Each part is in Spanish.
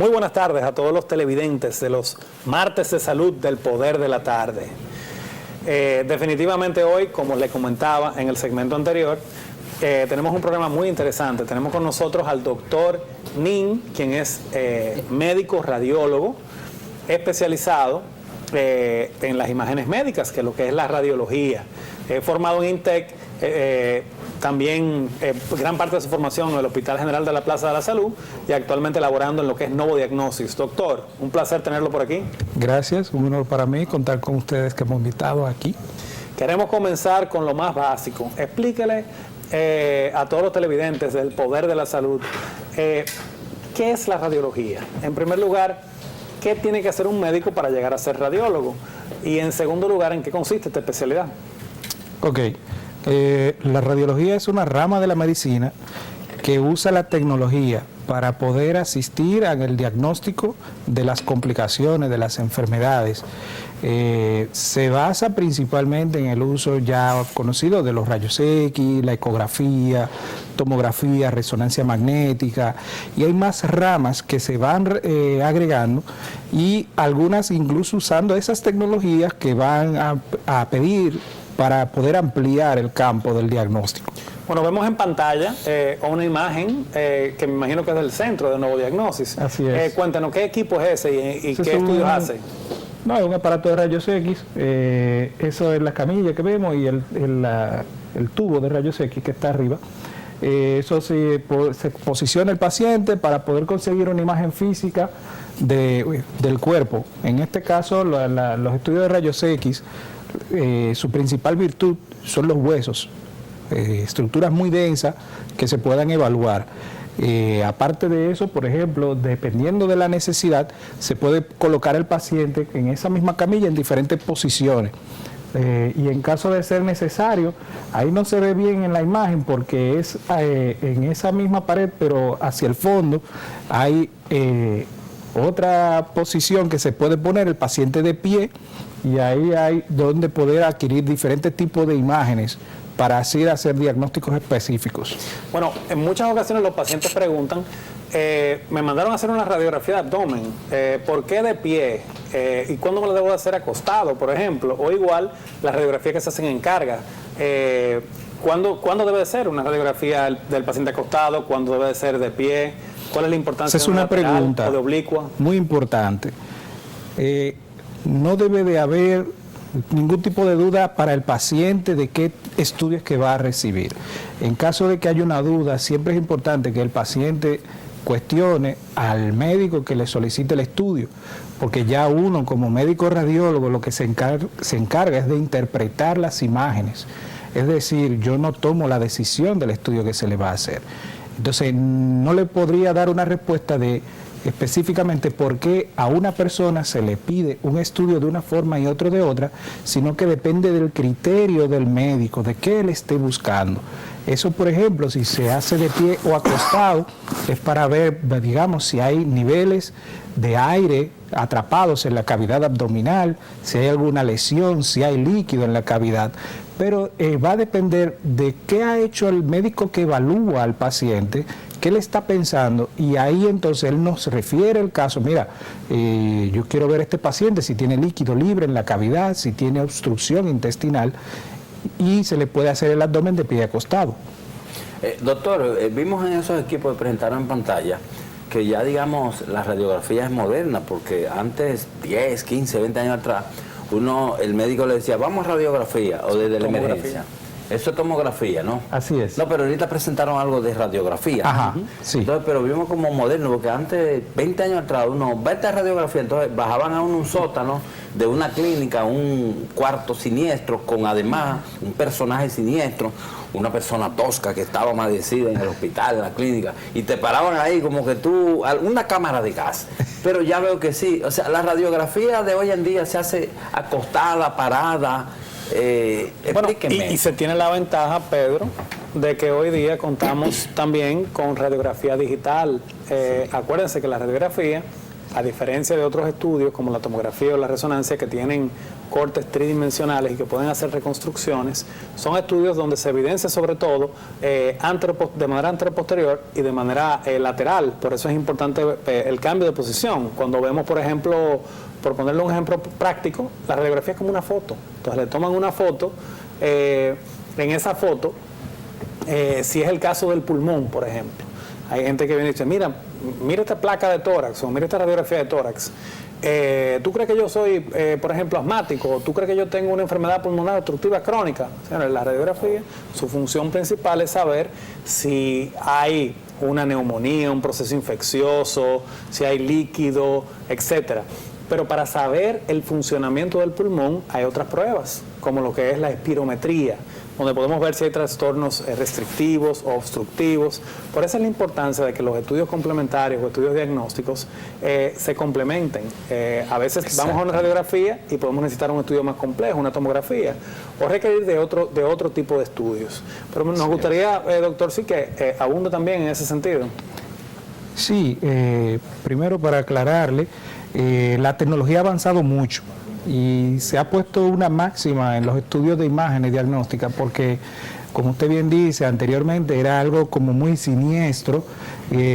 Muy buenas tardes a todos los televidentes de los martes de salud del Poder de la Tarde. Definitivamente hoy, como le comentaba en el segmento anterior, tenemos un programa muy interesante. Tenemos con nosotros al doctor Nin, quien es médico radiólogo especializado en las imágenes médicas, que es lo que es la radiología. Formado en INTEC, también gran parte de su formación en el Hospital General de la Plaza de la Salud y actualmente laborando en lo que es Novo Diagnosis. Doctor, un placer tenerlo por aquí. Gracias, un honor para mí contar con ustedes que hemos invitado aquí. Queremos comenzar con lo más básico. Explíquele a todos los televidentes del Poder de la Salud qué es la radiología. En primer lugar, ¿qué tiene que hacer un médico para llegar a ser radiólogo? Y en segundo lugar, ¿en qué consiste esta especialidad? Ok, la radiología es una rama de la medicina que usa la tecnología para poder asistir en el diagnóstico de las complicaciones, de las enfermedades. Se basa principalmente en el uso ya conocido de los rayos X, la ecografía, tomografía, resonancia magnética, y hay más ramas que se van agregando, y algunas incluso usando esas tecnologías que van a pedir para poder ampliar el campo del diagnóstico. Bueno, vemos en pantalla una imagen que me imagino que es del centro de Novo Diagnosis. Así es. Cuéntanos, ¿qué equipo es ese y qué estudios hace? No, es un aparato de rayos X, eso es la camilla que vemos y el tubo de rayos X que está arriba. Eso se posiciona el paciente para poder conseguir una imagen física del cuerpo. En este caso, los estudios de rayos X, su principal virtud son los huesos, estructuras muy densas que se puedan evaluar. Aparte de eso, por ejemplo, dependiendo de la necesidad, se puede colocar el paciente en esa misma camilla en diferentes posiciones. Y en caso de ser necesario, ahí no se ve bien en la imagen porque es en esa misma pared, pero hacia el fondo hay otra posición que se puede poner el paciente de pie, y ahí hay donde poder adquirir diferentes tipos de imágenes para así hacer diagnósticos específicos. Bueno, en muchas ocasiones los pacientes preguntan, me mandaron a hacer una radiografía de abdomen, ¿por qué de pie? ¿Y cuándo me la debo de hacer acostado, por ejemplo? O igual, las radiografías que se hacen en carga. ¿Cuándo debe de ser una radiografía del paciente acostado? ¿Cuándo debe de ser de pie? ¿Cuál es la importancia de una pregunta o de oblicua? Muy importante. No debe de haber ningún tipo de duda para el paciente de qué estudios que va a recibir. En caso de que haya una duda, siempre es importante que el paciente cuestione al médico que le solicite el estudio, porque ya uno como médico radiólogo lo que se encarga es de interpretar las imágenes. Es decir, yo no tomo la decisión del estudio que se le va a hacer. Entonces, no le podría dar una respuesta de específicamente por qué a una persona se le pide un estudio de una forma y otro de otra, sino que depende del criterio del médico, de qué él esté buscando. Eso, por ejemplo, si se hace de pie o acostado, es para ver, digamos, si hay niveles de aire atrapados en la cavidad abdominal, si hay alguna lesión, si hay líquido en la cavidad. Pero va a depender de qué ha hecho el médico que evalúa al paciente, qué le está pensando, y ahí entonces él nos refiere el caso. Mira, yo quiero ver a este paciente si tiene líquido libre en la cavidad, si tiene obstrucción intestinal, y se le puede hacer el abdomen de pie acostado. Doctor, vimos en esos equipos que presentaron en pantalla que ya, digamos, la radiografía es moderna, porque antes, 10, 15, 20 años atrás, el médico le decía, vamos a radiografía, o desde la emergencia. Eso es tomografía, ¿no? Así es. No, pero ahorita presentaron algo de radiografía. Ajá, sí. Entonces, pero vimos como moderno, porque antes, 20 años atrás, uno va a esta radiografía, entonces bajaban a un sótano de una clínica, un cuarto siniestro, con además un personaje siniestro, una persona tosca que estaba maldecida en el hospital, en la clínica, y te paraban ahí como que tú, una cámara de gas. Pero ya veo que sí, o sea, la radiografía de hoy en día se hace acostada, parada. Bueno, y se tiene la ventaja, Pedro, de que hoy día contamos también con radiografía digital. Acuérdense que la radiografía a diferencia de otros estudios como la tomografía o la resonancia que tienen cortes tridimensionales y que pueden hacer reconstrucciones, son estudios donde se evidencia sobre todo de manera anteroposterior y de manera lateral. Por eso es importante el cambio de posición. Cuando vemos, por ejemplo, por ponerle un ejemplo práctico, la radiografía es como una foto. Entonces le toman una foto, en esa foto, si es el caso del pulmón, por ejemplo, hay gente que viene y dice, mira esta placa de tórax o mira esta radiografía de tórax. ¿Tú crees que yo soy, por ejemplo, asmático? ¿O tú crees que yo tengo una enfermedad pulmonar obstructiva crónica? O sea, la radiografía, su función principal es saber si hay una neumonía, un proceso infeccioso, si hay líquido, etcétera. Pero para saber el funcionamiento del pulmón hay otras pruebas, como lo que es la espirometría, donde podemos ver si hay trastornos restrictivos o obstructivos. Por eso es la importancia de que los estudios complementarios o estudios diagnósticos se complementen. A veces vamos a una radiografía y podemos necesitar un estudio más complejo, una tomografía, o requerir de otro tipo de estudios. Pero nos gustaría, doctor, sí que abunde también en ese sentido. Sí, primero para aclararle, la tecnología ha avanzado mucho y se ha puesto una máxima en los estudios de imágenes diagnósticas porque, como usted bien dice, anteriormente era algo como muy siniestro,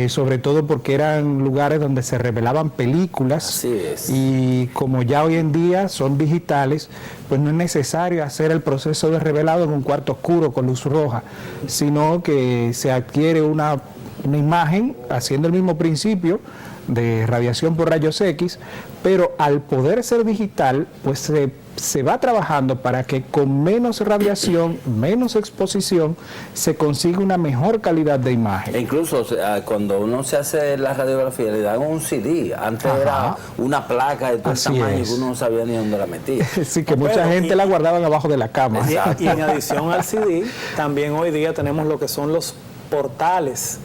sobre todo porque eran lugares donde se revelaban películas. Así es. Y como ya hoy en día son digitales, pues no es necesario hacer el proceso de revelado en un cuarto oscuro con luz roja, sino que se adquiere una imagen haciendo el mismo principio de radiación por rayos X, pero al poder ser digital, pues se va trabajando para que con menos radiación, menos exposición, se consiga una mejor calidad de imagen. E incluso cuando uno se hace la radiografía le dan un CD, antes era una placa de todo el tamaño y uno no sabía ni dónde la metía. Sí, que mucha gente la guardaban abajo de la cama. Y en adición al CD, también hoy día tenemos lo que son los portales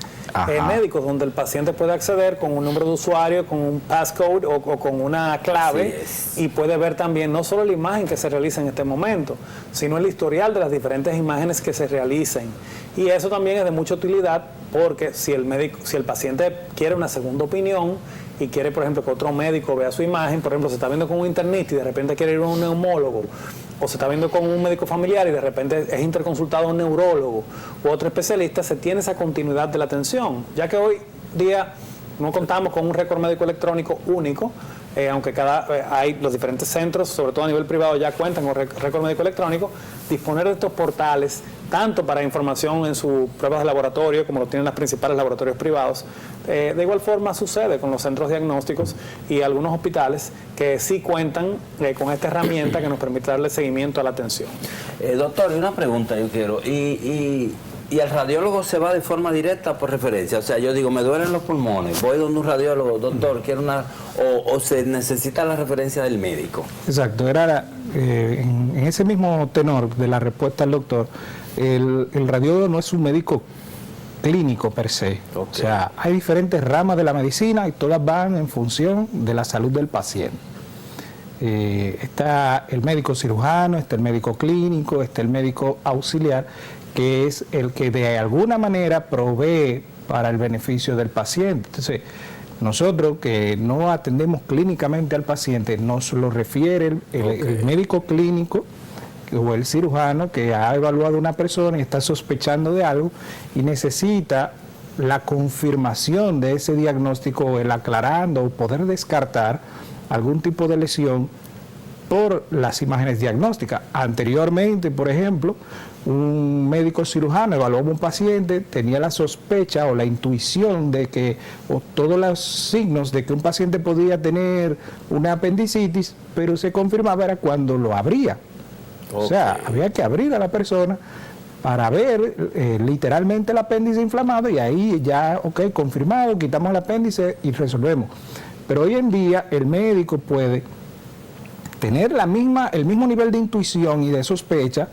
médicos, donde el paciente puede acceder con un número de usuario, con un passcode o con una clave, y puede ver también no solo la imagen que se realiza en este momento, sino el historial de las diferentes imágenes que se realicen. Y eso también es de mucha utilidad porque si el paciente quiere una segunda opinión y quiere, por ejemplo, que otro médico vea su imagen, por ejemplo, se está viendo con un internista y de repente quiere ir a un neumólogo, o se está viendo con un médico familiar y de repente es interconsultado a un neurólogo u otro especialista, se tiene esa continuidad de la atención, ya que hoy día no contamos con un récord médico electrónico único, aunque hay los diferentes centros, sobre todo a nivel privado, ya cuentan con récord médico electrónico. Disponer de estos portales, tanto para información en sus pruebas de laboratorio, como lo tienen los principales laboratorios privados, de igual forma sucede con los centros diagnósticos y algunos hospitales que sí cuentan con esta herramienta que nos permite darle seguimiento a la atención. Doctor, una pregunta yo quiero, y el radiólogo se va de forma directa por referencia, o sea, yo digo, me duelen los pulmones, voy donde un radiólogo, doctor, quiero o se necesita la referencia del médico. Exacto, era en ese mismo tenor de la respuesta del doctor, el radiólogo no es un médico clínico per se, o sea, hay diferentes ramas de la medicina y todas van en función de la salud del paciente. Está el médico cirujano, está el médico clínico, está el médico auxiliar, que es el que de alguna manera provee para el beneficio del paciente. Entonces, nosotros que no atendemos clínicamente al paciente, nos lo refiere el médico clínico o el cirujano que ha evaluado a una persona y está sospechando de algo y necesita la confirmación de ese diagnóstico, el aclarando o poder descartar algún tipo de lesión por las imágenes diagnósticas. Anteriormente, por ejemplo, un médico cirujano evaluaba a un paciente, tenía la sospecha o la intuición de que, o todos los signos de que un paciente podía tener una apendicitis, pero se confirmaba era cuando lo abría. O sea, había que abrir a la persona para ver literalmente el apéndice inflamado y ahí ya, confirmado, quitamos el apéndice y resolvemos. Pero hoy en día el médico puede tener el mismo nivel de intuición y de sospecha,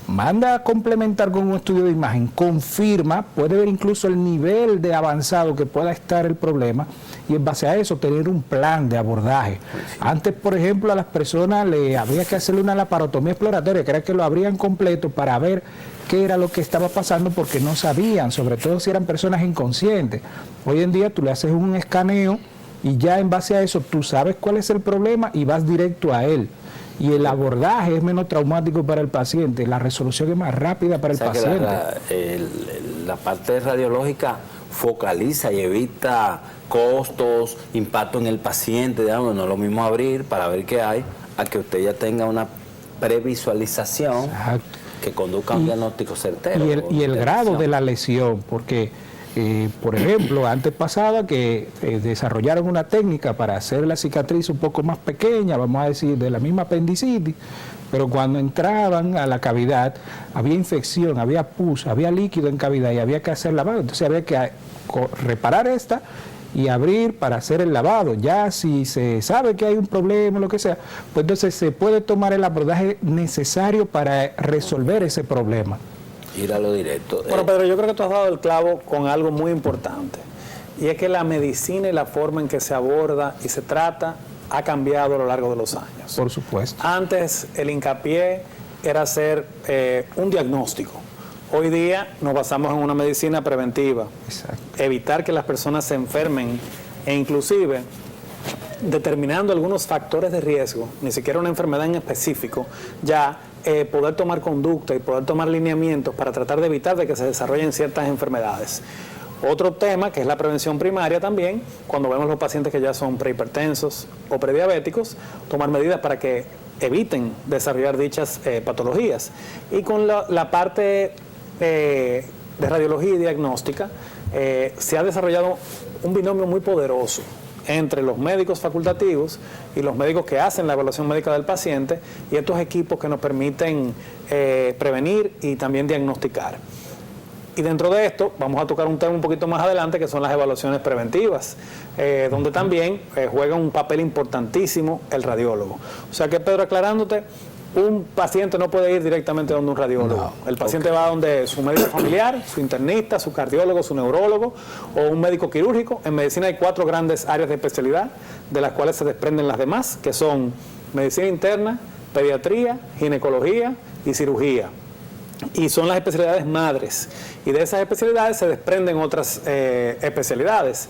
manda a complementar con un estudio de imagen, confirma, puede ver incluso el nivel de avanzado que pueda estar el problema y en base a eso tener un plan de abordaje. Antes, por ejemplo, a las personas le habría que hacerle una laparotomía exploratoria, que era que lo abrían completo para ver qué era lo que estaba pasando porque no sabían, sobre todo si eran personas inconscientes. Hoy en día tú le haces un escaneo y ya en base a eso tú sabes cuál es el problema y vas directo a él. Y el abordaje es menos traumático para el paciente, la resolución es más rápida para el paciente. La parte radiológica focaliza y evita costos, impacto en el paciente, digamos, no es lo mismo abrir para ver qué hay, a que usted ya tenga una previsualización. Exacto. Que conduzca a un diagnóstico certero. Y el grado de la lesión, porque, por ejemplo, antes pasaba que desarrollaron una técnica para hacer la cicatriz un poco más pequeña, vamos a decir, de la misma apendicitis, pero cuando entraban a la cavidad había infección, había pus, había líquido en cavidad y había que hacer lavado. Entonces había que reparar esta y abrir para hacer el lavado. Ya si se sabe que hay un problema o lo que sea, pues entonces se puede tomar el abordaje necesario para resolver ese problema. Ir a lo directo. Bueno, Pedro, yo creo que tú has dado el clavo con algo muy importante, y es que la medicina y la forma en que se aborda y se trata ha cambiado a lo largo de los años. Por supuesto. Antes el hincapié era hacer un diagnóstico. Hoy día nos basamos en una medicina preventiva. Exacto. Evitar que las personas se enfermen e inclusive determinando algunos factores de riesgo, ni siquiera una enfermedad en específico, ya poder tomar conducta y poder tomar lineamientos para tratar de evitar de que se desarrollen ciertas enfermedades. Otro tema, que es la prevención primaria también, cuando vemos los pacientes que ya son prehipertensos o prediabéticos, tomar medidas para que eviten desarrollar dichas patologías. Y con la parte de radiología y diagnóstica, se ha desarrollado un binomio muy poderoso entre los médicos facultativos y los médicos que hacen la evaluación médica del paciente, y estos equipos que nos permiten prevenir y también diagnosticar. Y dentro de esto vamos a tocar un tema un poquito más adelante, que son las evaluaciones preventivas, donde también juega un papel importantísimo el radiólogo. O sea que, Pedro, aclarándote, un paciente no puede ir directamente donde un radiólogo. No. El paciente va donde su médico familiar, su internista, su cardiólogo, su neurólogo o un médico quirúrgico. En medicina hay 4 grandes áreas de especialidad, de las cuales se desprenden las demás, que son medicina interna, pediatría, ginecología y cirugía. Y son las especialidades madres, y de esas especialidades se desprenden otras especialidades.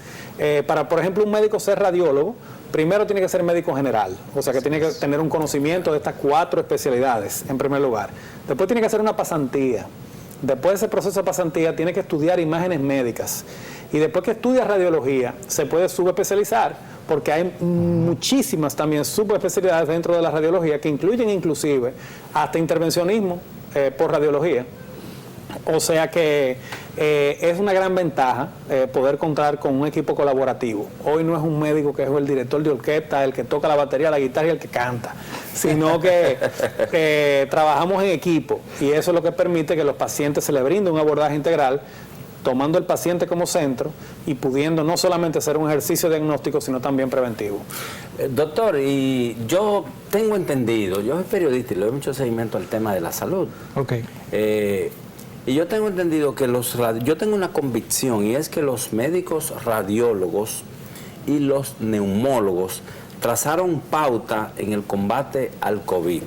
Para, por ejemplo, un médico ser radiólogo, primero tiene que ser médico general, o sea que tiene que tener un conocimiento de estas 4 especialidades en primer lugar. Después tiene que hacer una pasantía. Después de ese proceso de pasantía tiene que estudiar imágenes médicas, y después que estudia radiología se puede subespecializar, porque hay muchísimas también subespecialidades dentro de la radiología que incluyen inclusive hasta intervencionismo por radiología. O sea que es una gran ventaja poder contar con un equipo colaborativo. Hoy no es un médico que es el director de orquesta, el que toca la batería, la guitarra y el que canta, sino que trabajamos en equipo, y eso es lo que permite que los pacientes se les brinde un abordaje integral, tomando el paciente como centro y pudiendo no solamente hacer un ejercicio diagnóstico, sino también preventivo. Doctor, y yo tengo entendido, yo soy periodista y le doy mucho seguimiento al tema de la salud. Okay. Y yo tengo entendido que yo tengo una convicción, y es que los médicos radiólogos y los neumólogos trazaron pauta en el combate al COVID.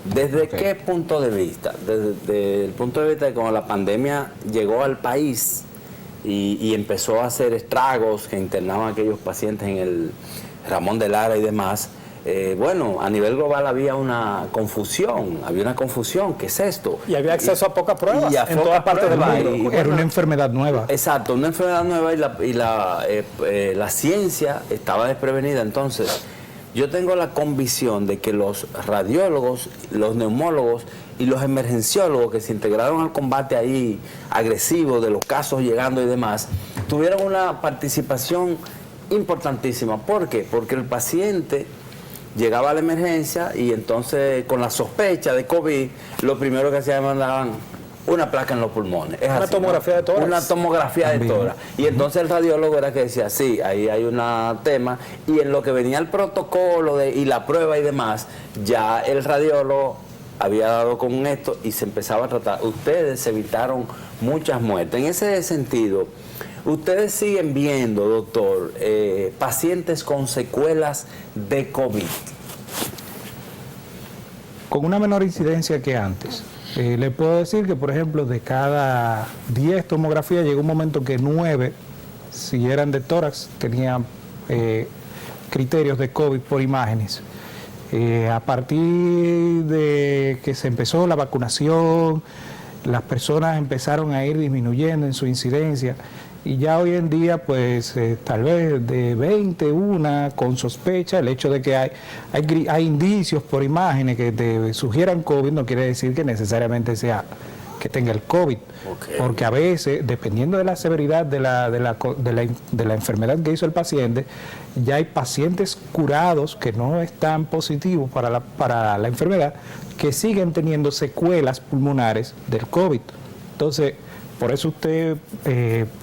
¿Desde qué punto de vista? Desde el punto de vista de cuando la pandemia llegó al país y empezó a hacer estragos, que internaban a aquellos pacientes en el Ramón de Lara y demás. Bueno, a nivel global había una confusión, ¿qué es esto? Y había acceso a pocas pruebas en todas partes del mundo. Era una enfermedad nueva. Exacto, una enfermedad nueva, y la ciencia estaba desprevenida. Entonces, yo tengo la convicción de que los radiólogos, los neumólogos y los emergenciólogos que se integraron al combate ahí agresivo de los casos llegando y demás, tuvieron una participación importantísima. ¿Por qué? Porque el paciente llegaba a la emergencia y entonces, con la sospecha de COVID, lo primero que hacían, mandaban una placa en los pulmones. Es una así, tomografía de tórax. Una tomografía de tórax. Y entonces el radiólogo era que decía, sí, ahí hay un tema, y en lo que venía el protocolo y la prueba y demás, ya el radiólogo había dado con esto y se empezaba a tratar. Ustedes evitaron muchas muertes. En ese sentido, ustedes siguen viendo, doctor, pacientes con secuelas de COVID. Con una menor incidencia que antes. Le puedo decir que, por ejemplo, de cada 10 tomografías llegó un momento que 9, si eran de tórax, tenían criterios de COVID por imágenes. A partir de que se empezó la vacunación, las personas empezaron a ir disminuyendo en su incidencia y ya hoy en día pues tal vez de 21 con sospecha. El hecho de que hay indicios por imágenes que te sugieran COVID no quiere decir que necesariamente sea que tenga el COVID, porque a veces, dependiendo de la severidad de la enfermedad que hizo el paciente, ya hay pacientes curados que no están positivos para la enfermedad, que siguen teniendo secuelas pulmonares del COVID. Entonces, por eso usted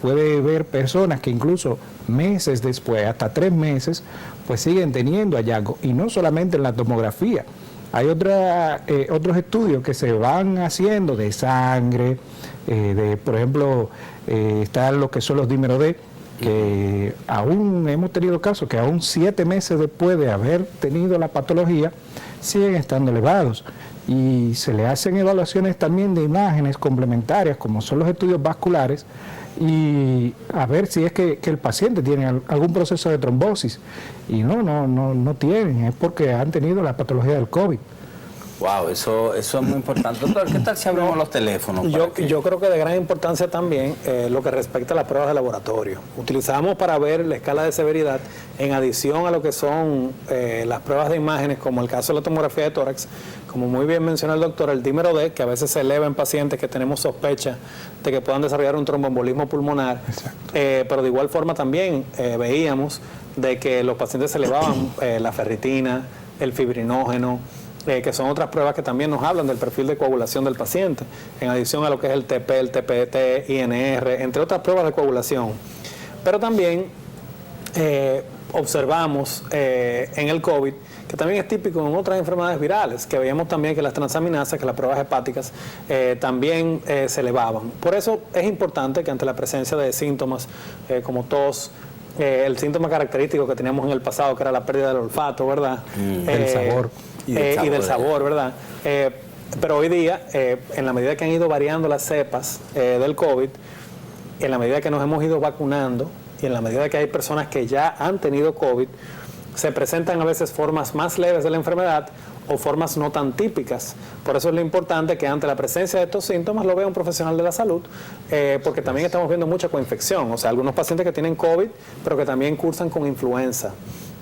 puede ver personas que incluso meses después, hasta 3 meses, pues siguen teniendo hallazgos, y no solamente en la tomografía. Hay otros estudios que se van haciendo de sangre, por ejemplo, están lo que son los dímeros D, que aún hemos tenido casos que aún 7 meses después de haber tenido la patología, siguen estando elevados. Y se le hacen evaluaciones también de imágenes complementarias, como son los estudios vasculares, y a ver si es que el paciente tiene algún proceso de trombosis. Y no tienen, es porque han tenido la patología del COVID. Wow, eso es muy importante. Doctor, ¿qué tal si abrimos los teléfonos? Yo creo que de gran importancia también lo que respecta a las pruebas de laboratorio. Utilizamos para ver la escala de severidad, en adición a lo que son las pruebas de imágenes, como el caso de la tomografía de tórax, como muy bien mencionó el doctor, el dímero D, que a veces se eleva en pacientes que tenemos sospecha de que puedan desarrollar un tromboembolismo pulmonar. Pero de igual forma también veíamos de que los pacientes se elevaban la ferritina, el fibrinógeno, que son otras pruebas que también nos hablan del perfil de coagulación del paciente, en adición a lo que es el TP, el TPT, INR, entre otras pruebas de coagulación. Pero también observamos en el COVID, que también es típico en otras enfermedades virales, que veíamos también que las transaminasas, que las pruebas hepáticas también se elevaban. Por eso es importante que ante la presencia de síntomas como tos, el síntoma característico que teníamos en el pasado, que era la pérdida del olfato, ¿verdad? El sabor. Y del sabor, ¿verdad? Pero hoy día, en la medida que han ido variando las cepas del COVID, en la medida que nos hemos ido vacunando y en la medida que hay personas que ya han tenido COVID, se presentan a veces formas más leves de la enfermedad o formas no tan típicas. Por eso es lo importante que ante la presencia de estos síntomas lo vea un profesional de la salud, porque también estamos viendo mucha coinfección, o sea, algunos pacientes que tienen COVID, pero que también cursan con influenza.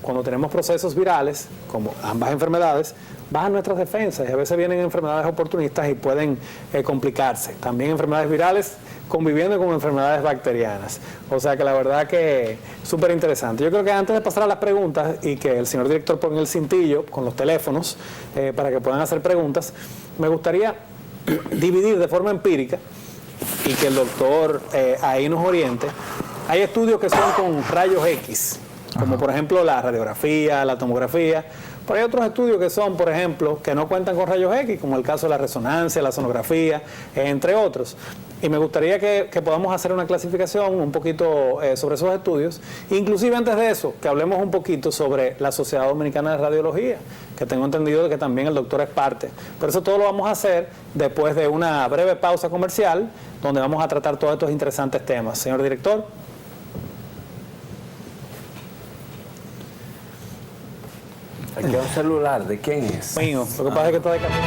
Cuando tenemos procesos virales, como ambas enfermedades, bajan nuestras defensas y a veces vienen enfermedades oportunistas y pueden complicarse. También enfermedades virales conviviendo con enfermedades bacterianas. O sea que la verdad que es súper interesante. Yo creo que antes de pasar a las preguntas y que el señor director ponga el cintillo con los teléfonos para que puedan hacer preguntas, me gustaría dividir de forma empírica y que el doctor ahí nos oriente. Hay estudios que son con rayos X, como por ejemplo la radiografía, la tomografía, pero hay otros estudios que son, por ejemplo, que no cuentan con rayos X, como el caso de la resonancia, la sonografía, entre otros. Y me gustaría que podamos hacer una clasificación un poquito sobre esos estudios, inclusive antes de eso, que hablemos un poquito sobre la Sociedad Dominicana de Radiología, que tengo entendido que también el doctor es parte. Pero eso todo lo vamos a hacer después de una breve pausa comercial, donde vamos a tratar todos estos interesantes temas. Señor director. Aquí hay un celular, ¿de quién es? Mío, lo que pasa es que está de camino.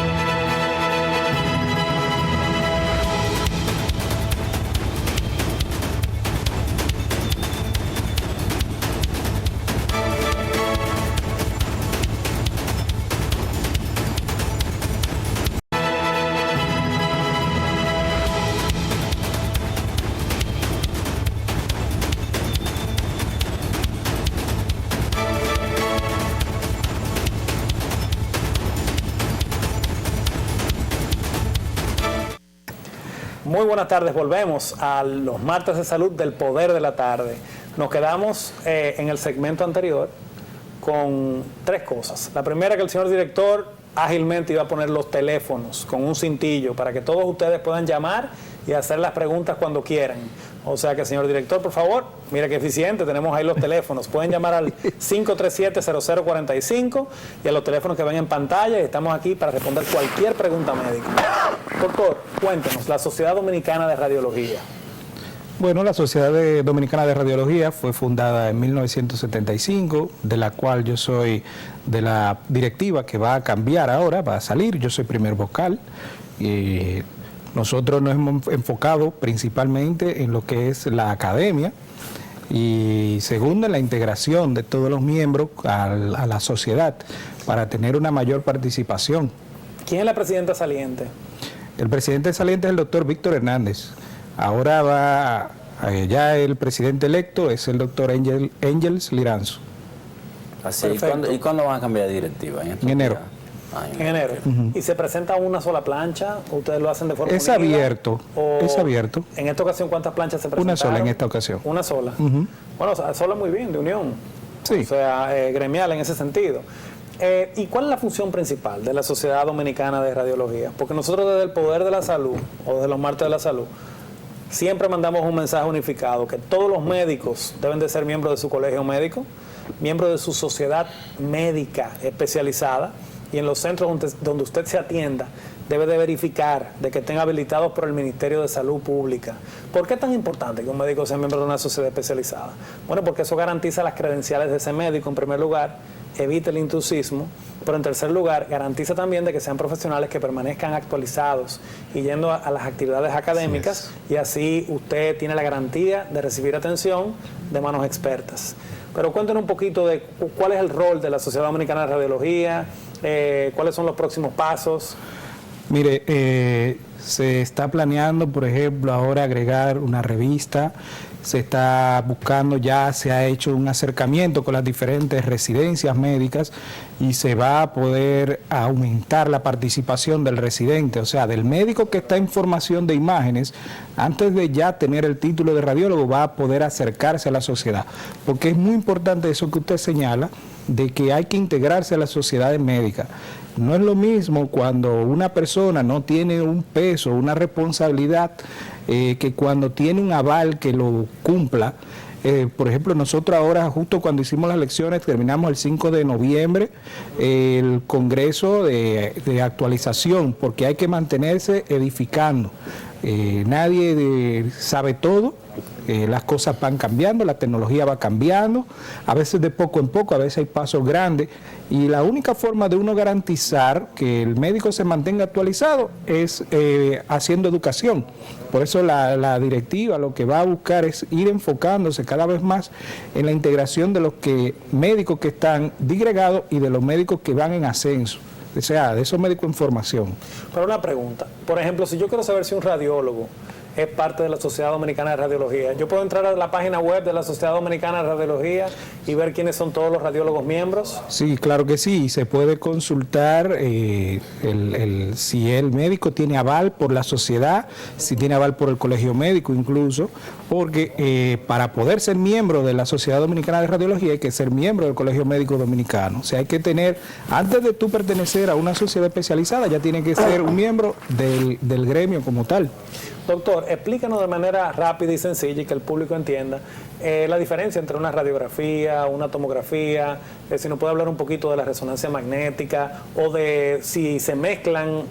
Muy buenas tardes, volvemos a los martes de salud del poder de la tarde. Nos quedamos en el segmento anterior con 3 cosas. La primera, que el señor director ágilmente iba a poner los teléfonos con un cintillo para que todos ustedes puedan llamar y hacer las preguntas cuando quieran. O sea que, señor director, por favor, mire qué eficiente, tenemos ahí los teléfonos. Pueden llamar al 537-0045 y a los teléfonos que ven en pantalla, y estamos aquí para responder cualquier pregunta médica. Doctor, cuéntenos, la Sociedad Dominicana de Radiología. Bueno, la Sociedad Dominicana de Radiología fue fundada en 1975, de la cual yo soy de la directiva que va a cambiar ahora, va a salir, yo soy primer vocal. Nosotros nos hemos enfocado principalmente en lo que es la academia y segundo en la integración de todos los miembros a la sociedad para tener una mayor participación. ¿Quién es la presidenta saliente? El presidente saliente es el doctor Víctor Hernández. Ahora va, ya el presidente electo es el doctor Ángels Liranzo. Así, ¿y cuándo van a cambiar de directiva? En enero. En enero. ¿Y se presenta una sola plancha? ¿Ustedes lo hacen de forma Es abierto, es abierto. ¿En esta ocasión cuántas planchas se presentaron? Una sola en esta ocasión. Una sola. Bueno, o sea, sola muy bien, de unión. Sí. O sea, gremial en ese sentido. ¿Y cuál es la función principal de la Sociedad Dominicana de Radiología? Porque nosotros desde el Poder de la Salud, o desde los martes de la salud, siempre mandamos un mensaje unificado, que todos los médicos deben de ser miembros de su colegio médico, miembros de su sociedad médica especializada, y en los centros donde usted se atienda, debe de verificar de que estén habilitados por el Ministerio de Salud Pública. ¿Por qué es tan importante que un médico sea miembro de una sociedad especializada? Bueno, porque eso garantiza las credenciales de ese médico en primer lugar, evita el intrusismo, pero en tercer lugar garantiza también de que sean profesionales que permanezcan actualizados y yendo a las actividades académicas, y así usted tiene la garantía de recibir atención de manos expertas. Pero cuéntenos un poquito de cuál es el rol de la Sociedad Dominicana de Radiología, cuáles son los próximos pasos. Mire, se está planeando, por ejemplo, ahora agregar una revista, se está buscando, ya se ha hecho un acercamiento con las diferentes residencias médicas y se va a poder aumentar la participación del residente, o sea, del médico que está en formación de imágenes, antes de ya tener el título de radiólogo, va a poder acercarse a la sociedad, porque es muy importante eso que usted señala, de que hay que integrarse a las sociedades médicas. No es lo mismo cuando una persona no tiene un peso, una responsabilidad, que cuando tiene un aval que lo cumpla. Por ejemplo, nosotros ahora, justo cuando hicimos las elecciones, terminamos el 5 de noviembre, el Congreso de actualización, porque hay que mantenerse edificando. Nadie sabe todo. Las cosas van cambiando, la tecnología va cambiando, a veces de poco en poco, a veces hay pasos grandes, y la única forma de uno garantizar que el médico se mantenga actualizado es haciendo educación. Por eso la directiva lo que va a buscar es ir enfocándose cada vez más en la integración de los médicos que están disgregados y de los médicos que van en ascenso. O sea, de esos médicos en formación. Pero una pregunta, por ejemplo, si yo quiero saber si un radiólogo es parte de la Sociedad Dominicana de Radiología, ¿yo puedo entrar a la página web de la Sociedad Dominicana de Radiología y ver quiénes son todos los radiólogos miembros? Sí, claro que sí, se puede consultar si el médico tiene aval por la sociedad, si tiene aval por el colegio médico incluso, porque para poder ser miembro de la Sociedad Dominicana de Radiología hay que ser miembro del Colegio Médico Dominicano. O sea, hay que tener, antes de tú pertenecer a una sociedad especializada, ya tiene que ser un miembro del gremio como tal. Doctor, explícanos de manera rápida y sencilla y que el público entienda la diferencia entre una radiografía, una tomografía, si nos puede hablar un poquito de la resonancia magnética o de si se mezclan,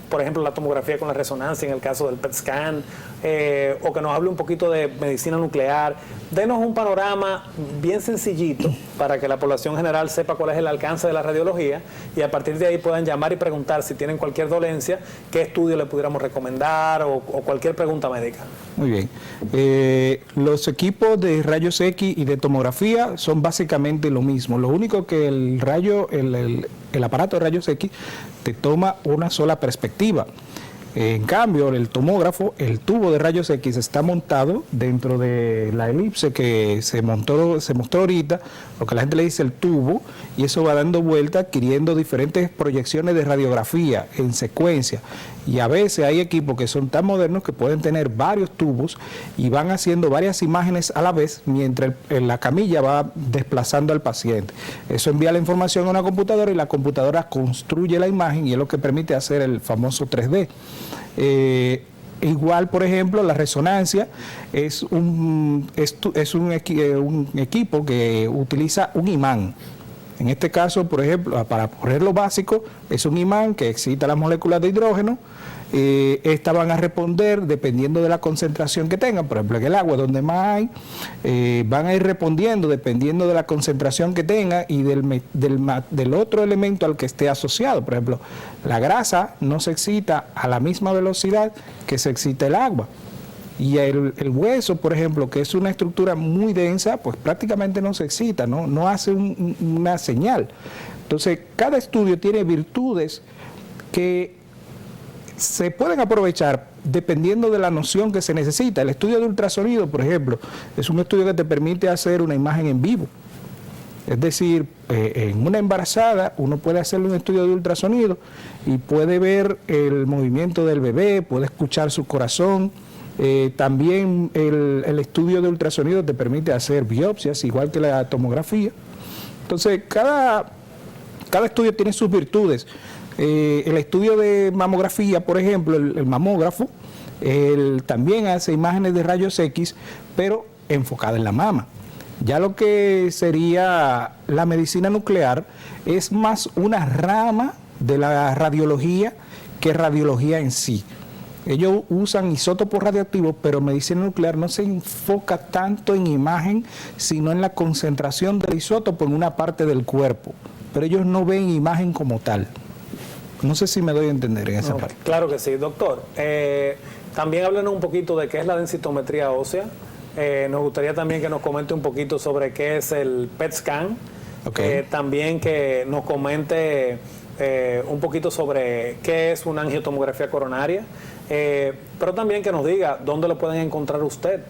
por ejemplo, la tomografía con la resonancia en el caso del PET scan, o que nos hable un poquito de medicina nuclear. Denos un panorama bien sencillito para que la población general sepa cuál es el alcance de la radiología y a partir de ahí puedan llamar y preguntar si tienen cualquier dolencia, qué estudio le pudiéramos recomendar o cualquier pregunta médica. Muy bien. Los equipos de rayos X y de tomografía son básicamente lo mismo. Lo único que el aparato de rayos X te toma una sola perspectiva. En cambio, el tomógrafo, el tubo de rayos X está montado dentro de la elipse que se mostró ahorita, lo que la gente le dice el tubo, y eso va dando vuelta adquiriendo diferentes proyecciones de radiografía en secuencia. Y a veces hay equipos que son tan modernos que pueden tener varios tubos y van haciendo varias imágenes a la vez mientras la camilla va desplazando al paciente. Eso envía la información a una computadora y la computadora construye la imagen y es lo que permite hacer el famoso 3D. Igual, por ejemplo, la resonancia es un equipo que utiliza un imán. En este caso, por ejemplo, para ponerlo básico, es un imán que excita las moléculas de hidrógeno. Estas van a responder dependiendo de la concentración que tengan. Por ejemplo, en el agua, donde más hay, van a ir respondiendo dependiendo de la concentración que tenga y del otro elemento al que esté asociado. Por ejemplo, la grasa no se excita a la misma velocidad que se excita el agua. Y el hueso, por ejemplo, que es una estructura muy densa, pues prácticamente no se excita, no hace una señal. Entonces, cada estudio tiene virtudes que se pueden aprovechar dependiendo de la noción que se necesita. El estudio de ultrasonido, por ejemplo, es un estudio que te permite hacer una imagen en vivo. Es decir, en una embarazada uno puede hacerle un estudio de ultrasonido y puede ver el movimiento del bebé, puede escuchar su corazón. También el estudio de ultrasonido te permite hacer biopsias, igual que la tomografía. Entonces, cada estudio tiene sus virtudes. El estudio de mamografía, por ejemplo, el mamógrafo, también hace imágenes de rayos X, pero enfocada en la mama. Ya lo que sería la medicina nuclear es más una rama de la radiología que radiología en sí. Ellos usan isótopos radioactivos, pero medicina nuclear no se enfoca tanto en imagen, sino en la concentración del isótopo en una parte del cuerpo. Pero ellos no ven imagen como tal. No sé si me doy a entender en esa parte. Claro que sí, doctor. También háblenos un poquito de qué es la densitometría ósea. Nos gustaría también que nos comente un poquito sobre qué es el PET scan. Okay. También que nos comente un poquito sobre qué es una angiotomografía coronaria. Pero también que nos diga dónde lo pueden encontrar usted,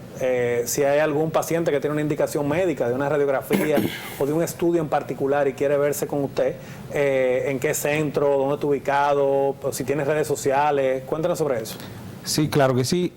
si hay algún paciente que tiene una indicación médica de una radiografía o de un estudio en particular y quiere verse con usted, en qué centro, dónde está ubicado, si tiene redes sociales, cuéntanos sobre eso. Sí, claro que sí.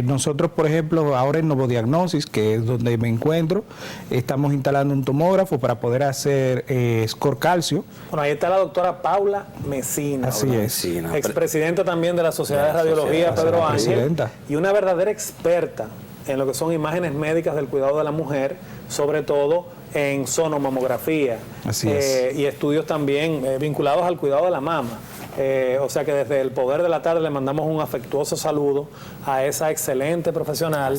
Nosotros, por ejemplo, ahora en Novodiagnosis, que es donde me encuentro, estamos instalando un tomógrafo para poder hacer score calcio. Bueno, ahí está la doctora Paula Mesina. Así es. Expresidenta también de la Sociedad de Radiología Pedro Ángel. Y una verdadera experta en lo que son imágenes médicas del cuidado de la mujer, sobre todo en sonomamografía. Así es. Y estudios también vinculados al cuidado de la mama. O sea que desde el Poder de la Tarde le mandamos un afectuoso saludo a esa excelente profesional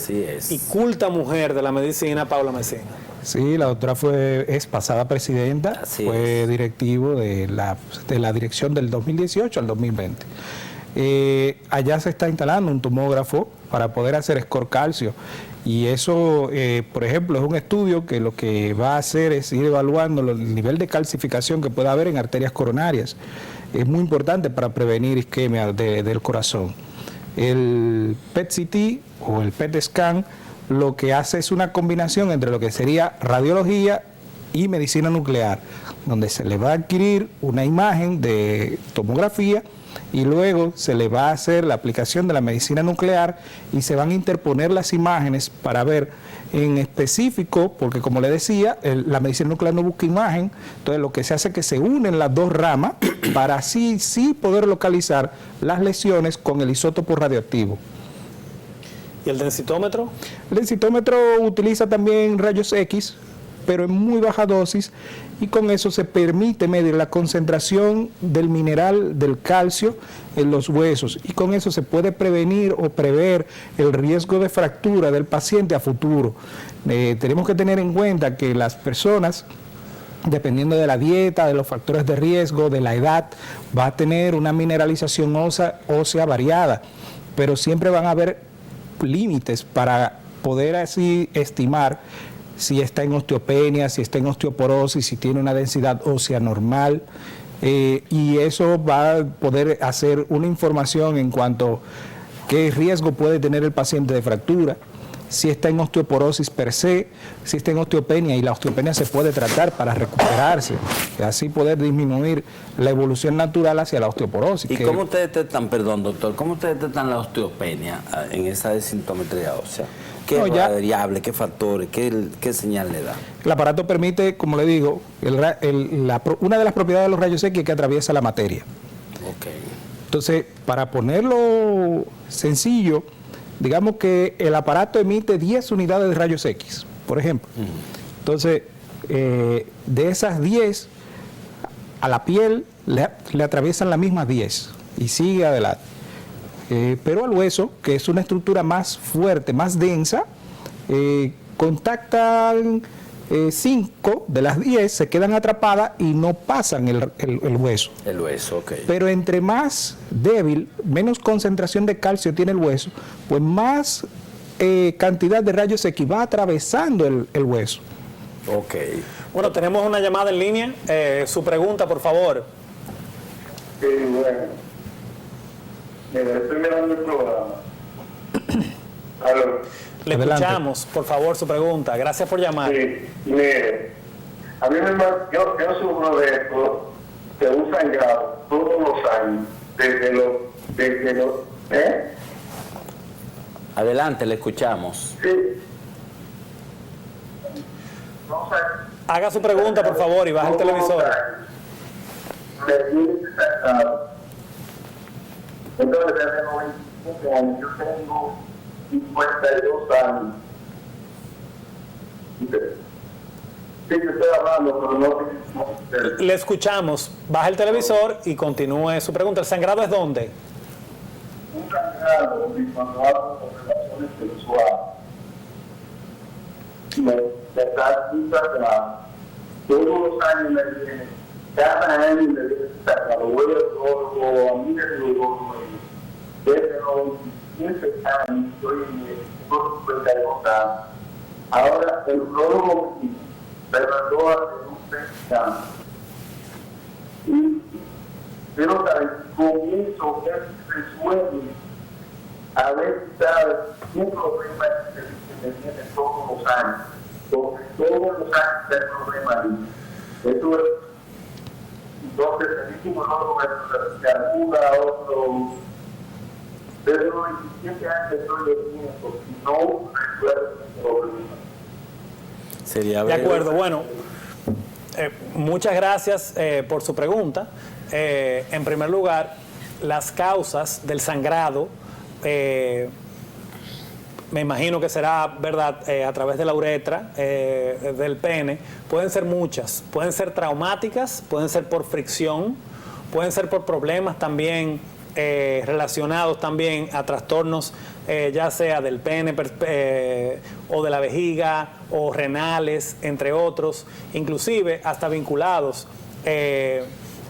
y culta mujer de la medicina, Paula Mesina. Sí, la doctora es pasada presidenta, fue directivo de la dirección del 2018 al 2020. Allá se está instalando un tomógrafo para poder hacer score calcio. Y eso, por ejemplo, es un estudio que lo que va a hacer es ir evaluando el nivel de calcificación que pueda haber en arterias coronarias. Es muy importante para prevenir isquemia del corazón. El PET-CT o el PET-scan lo que hace es una combinación entre lo que sería radiología y medicina nuclear, donde se le va a adquirir una imagen de tomografía y luego se le va a hacer la aplicación de la medicina nuclear y se van a interponer las imágenes para ver en específico, porque como le decía, la medicina nuclear no busca imagen, entonces lo que se hace es que se unen las dos ramas para así sí poder localizar las lesiones con el isótopo radioactivo. ¿Y el densitómetro? El densitómetro utiliza también rayos X, pero en muy baja dosis, y con eso se permite medir la concentración del mineral del calcio en los huesos, y con eso se puede prevenir o prever el riesgo de fractura del paciente a futuro. Tenemos que tener en cuenta que las personas, dependiendo de la dieta, de los factores de riesgo, de la edad, va a tener una mineralización ósea variada, pero siempre van a haber límites para poder así estimar si está en osteopenia, si está en osteoporosis, si tiene una densidad ósea normal, y eso va a poder hacer una información en cuanto a qué riesgo puede tener el paciente de fractura, si está en osteoporosis per se, si está en osteopenia, y la osteopenia se puede tratar para recuperarse, y así poder disminuir la evolución natural hacia la osteoporosis. ¿Y cómo ustedes detectan, perdón doctor, cómo ustedes detectan la osteopenia en esa desintometría ósea? ¿Qué variable, qué factores, qué señal le da? El aparato permite, como le digo, una de las propiedades de los rayos X es que atraviesa la materia. Okay. Entonces, para ponerlo sencillo, digamos que el aparato emite 10 unidades de rayos X, por ejemplo. Entonces, de esas 10, a la piel le atraviesan las mismas 10 y sigue adelante. Pero al hueso, que es una estructura más fuerte, más densa, contactan 5 de las 10, se quedan atrapadas y no pasan el hueso. El hueso, ok. Pero entre más débil, menos concentración de calcio tiene el hueso, pues más cantidad de rayos X va atravesando el hueso. Ok. Bueno, tenemos una llamada en línea. Su pregunta, por favor. Sí, bueno. Estoy mirando el programa. Aló. Le Adelante. escuchamos, por favor, su pregunta. Gracias por llamar. Sí, mire, a mí yo sufro de esto, que un sangrado todos los años, desde los, Adelante, le escuchamos. sí. No sé. Haga su pregunta, por favor, y baja el televisor. Me tiene sangrado. Entonces, desde 95 años, yo tengo 52 años. Sí, yo estoy hablando, pero no. Le escuchamos. Baja el televisor y continúe su pregunta. ¿El sangrado es dónde? Un sangrado y cuando hablo de relaciones sexuales. Me está sangrado. Todos los años me viene, cada año me viene sangrado. Voy al urologo, a mí me urologo. Desde los 15 años estoy en el 52 años. Ahora el urologo me mandó a hacer un PET-scan. Y quiero saber con eso que se resuelve a ver si sabe un problema que se tiene todos los años. Porque todos los años hay problema ahí. Eso es. Entonces, el último urologo me ayuda a otro. Desde los 27 años estoy viendo y no resuelve el problema. Sería De acuerdo, bueno, muchas gracias por su pregunta. En primer lugar, las causas del sangrado, me imagino que será, ¿verdad?, a través de la uretra, del pene, pueden ser muchas. Pueden ser traumáticas, pueden ser por fricción, pueden ser por problemas también relacionados también a trastornos, ya sea del pene o de la vejiga o renales, entre otros, inclusive hasta vinculados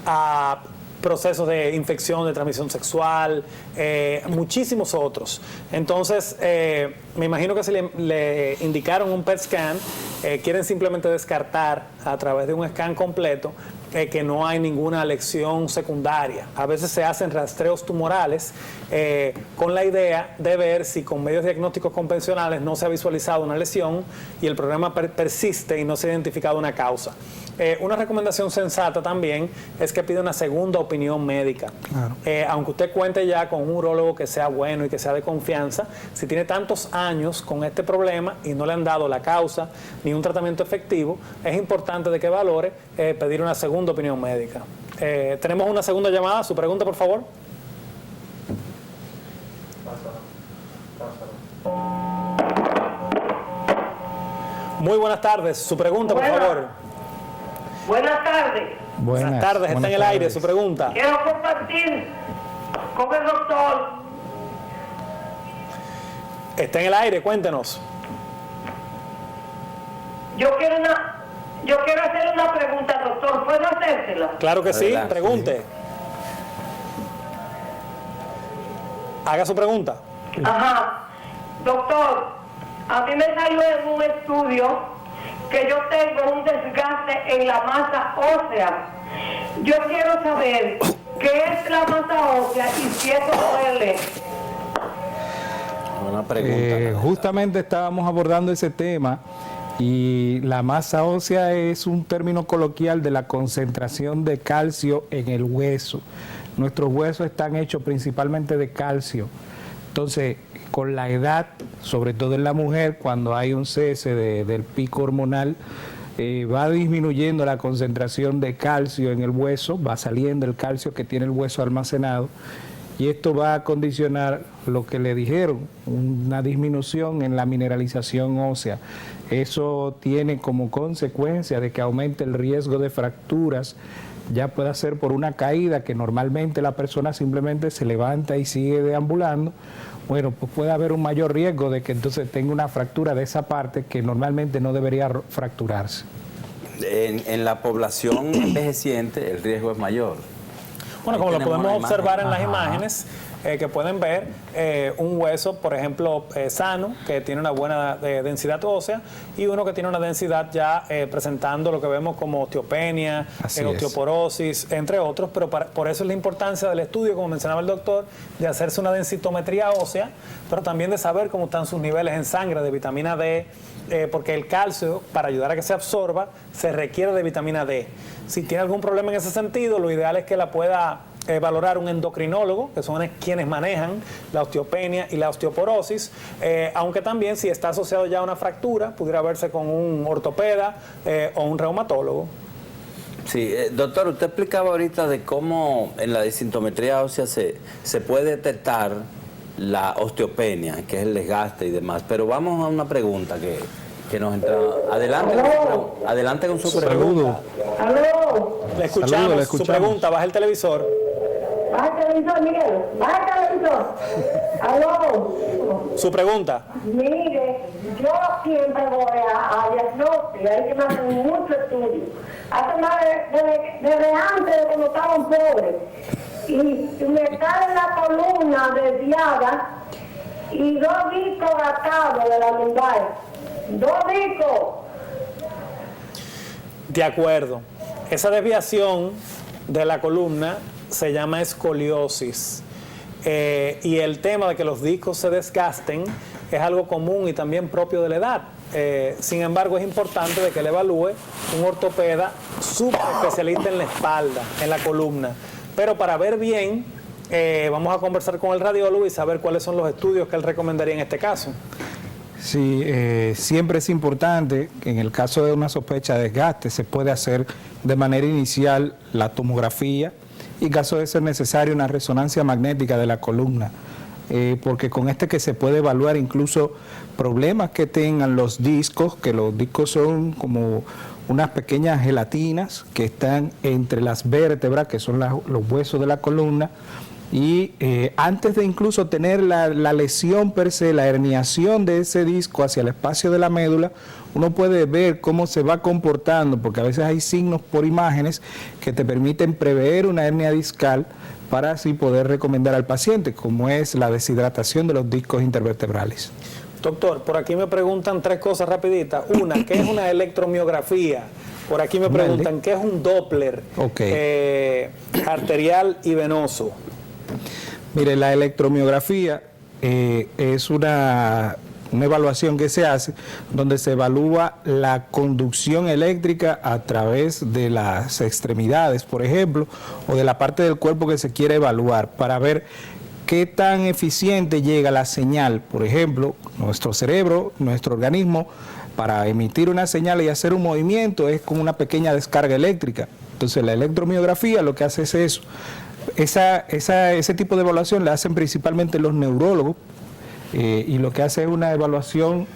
a procesos de infección de transmisión sexual, muchísimos otros. Entonces, me imagino que si le indicaron un PET scan, quieren simplemente descartar a través de un scan completo que no hay ninguna lesión secundaria. A veces se hacen rastreos tumorales con la idea de ver si con medios diagnósticos convencionales no se ha visualizado una lesión y el problema persiste y no se ha identificado una causa. Una recomendación sensata también es que pida una segunda opinión médica. Claro. Aunque usted cuente ya con un urólogo que sea bueno y que sea de confianza, si tiene tantos años con este problema y no le han dado la causa ni un tratamiento efectivo, es importante de que valore pedir una segunda opinión médica. Tenemos una segunda llamada. Su pregunta, por favor. Muy buenas tardes. Su pregunta, por favor. Buenas tardes. Buenas tardes. Está en el aire. Su pregunta. Quiero compartir con el doctor. Está en el aire. Cuéntenos. Yo quiero hacer una pregunta, doctor. ¿Puedo hacérsela? Claro que sí. Adelante. Pregunte. Haga su pregunta. Ajá. Doctor, a mí me salió en un estudio que yo tengo un desgaste en la masa ósea. Yo quiero saber qué es la masa ósea y si eso duele. Una pregunta. Justamente estábamos abordando ese tema y la masa ósea es un término coloquial de la concentración de calcio en el hueso. Nuestros huesos están hechos principalmente de calcio. Entonces, con la edad, sobre todo en la mujer, cuando hay un cese del pico hormonal, va disminuyendo la concentración de calcio en el hueso, va saliendo el calcio que tiene el hueso almacenado, y esto va a condicionar lo que le dijeron, una disminución en la mineralización ósea. Eso tiene como consecuencia de que aumente el riesgo de fracturas ya pueda ser por una caída que normalmente la persona simplemente se levanta y sigue deambulando, bueno, pues puede haber un mayor riesgo de que entonces tenga una fractura de esa parte que normalmente no debería fracturarse. En la población envejeciente el riesgo es mayor. Bueno, Ahí como lo tenemos podemos una observar en las Ajá. imágenes que pueden ver, un hueso, por ejemplo, sano, que tiene una buena densidad ósea, y uno que tiene una densidad ya presentando lo que vemos como osteopenia, Así es. osteoporosis, entre otros, pero por eso es la importancia del estudio, como mencionaba el doctor, de hacerse una densitometría ósea, pero también de saber cómo están sus niveles en sangre de vitamina D, porque el calcio, para ayudar a que se absorba, se requiere de vitamina D. Si tiene algún problema en ese sentido, lo ideal es que la pueda valorar un endocrinólogo, que son quienes manejan la osteopenia y la osteoporosis, aunque también si está asociado ya a una fractura, pudiera verse con un ortopeda o un reumatólogo. Sí, doctor, usted explicaba ahorita de cómo en la desintometría ósea se puede detectar la osteopenia, que es el desgaste y demás, pero vamos a una pregunta que nos entra. Adelante con su pregunta. ¡Aló! Le escuchamos, Saludos, le su escuchamos. pregunta, baja el televisor. Baja el televisor, Miguel. Baja el televisor. ¡Aló! Su pregunta. Mire, yo siempre voy a diagnóstico, hay que me hacen mucho estudio. Hace más desde antes de cuando estaban pobres. Y me cae la columna desviada y 2 discos gastados de la lumbar. 2 discos. De acuerdo. Esa desviación de la columna se llama escoliosis. Y el tema de que los discos se desgasten es algo común y también propio de la edad. Sin embargo, es importante de que le evalúe un ortopeda súper especialista en la espalda, en la columna. Pero para ver bien, vamos a conversar con el radiólogo y saber cuáles son los estudios que él recomendaría en este caso. Sí, siempre es importante que en el caso de una sospecha de desgaste se puede hacer de manera inicial la tomografía y en caso de ser necesario una resonancia magnética de la columna, porque con que se puede evaluar incluso problemas que tengan los discos, que los discos son como unas pequeñas gelatinas que están entre las vértebras, que son los huesos de la columna, y antes de incluso tener la lesión per se, la herniación de ese disco hacia el espacio de la médula, uno puede ver cómo se va comportando, porque a veces hay signos por imágenes que te permiten prever una hernia discal para así poder recomendar al paciente, como es la deshidratación de los discos intervertebrales. Doctor, por aquí me preguntan 3 cosas rapiditas. Una, ¿qué es una electromiografía? Por aquí me preguntan, ¿qué es un Doppler arterial y venoso? Mire, la electromiografía es una evaluación que se hace donde se evalúa la conducción eléctrica a través de las extremidades, por ejemplo, o de la parte del cuerpo que se quiere evaluar para ver qué tan eficiente llega la señal. Por ejemplo, nuestro cerebro, nuestro organismo, para emitir una señal y hacer un movimiento es con una pequeña descarga eléctrica. Entonces la electromiografía lo que hace es eso. Ese tipo de evaluación la hacen principalmente los neurólogos y lo que hace es una evaluación